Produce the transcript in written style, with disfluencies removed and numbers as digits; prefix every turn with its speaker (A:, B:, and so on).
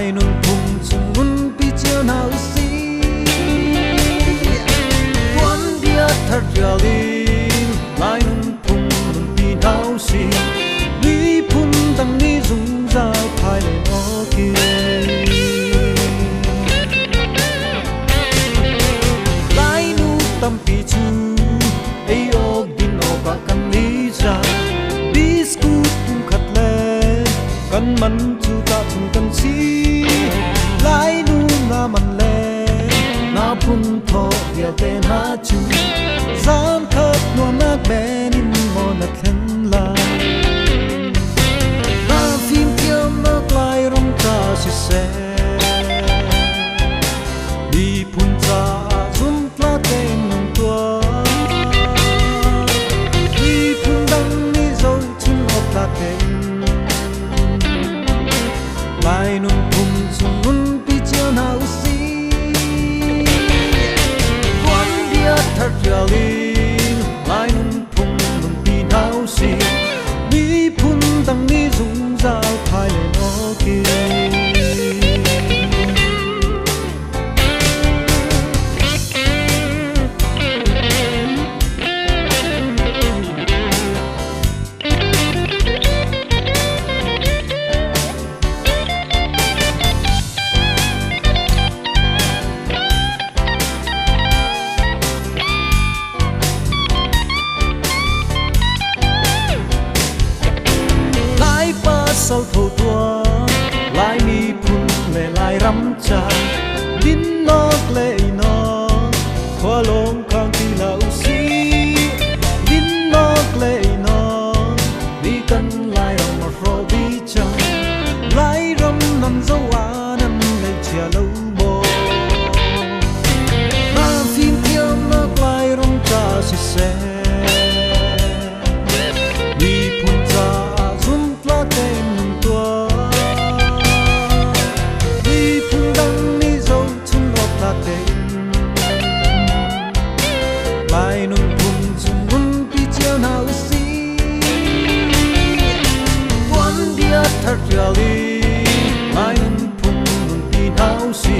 A: lại nung phùng chung mun pi chiều nào xí quán bia thật ra linh lại nung phùng mun pi nào xí đi phun tăng đi dùng ra phải lên ó kia lại nu tâm pi chu ai ó din ó ba kan đi ra biscuit tung khát lên kan man chu ta chung kan si lại nu na man le na phun tho ya te na chu zam khát no na ben in mo na thlen la na phim tiêu na lai rong ta si se đi phun cha zum pla ten nong tua đi phun dang ni zo chun op pla ten lại nung phùng chung mun pi chiều nào xí quán bia thật ra linh lại nung phùng mun pi nào xí đi phun tăng đi dùng ra phải lên ó kia sau thâu tua lại mi phun lệ lại rắm cha din nó lệ nó khoa lông khang ti lão si din nó lệ nó đi cần lại rong mà phô bi cha lại rong nằm dấu á nằm lệ chia lâu bò na phim tiêu nó lại rong cha si se đi phun cha zum pla ten lại nung phùng chung mun pi chiều nào xí quán bia thật ra linh lại nung phùng mun pi nào xí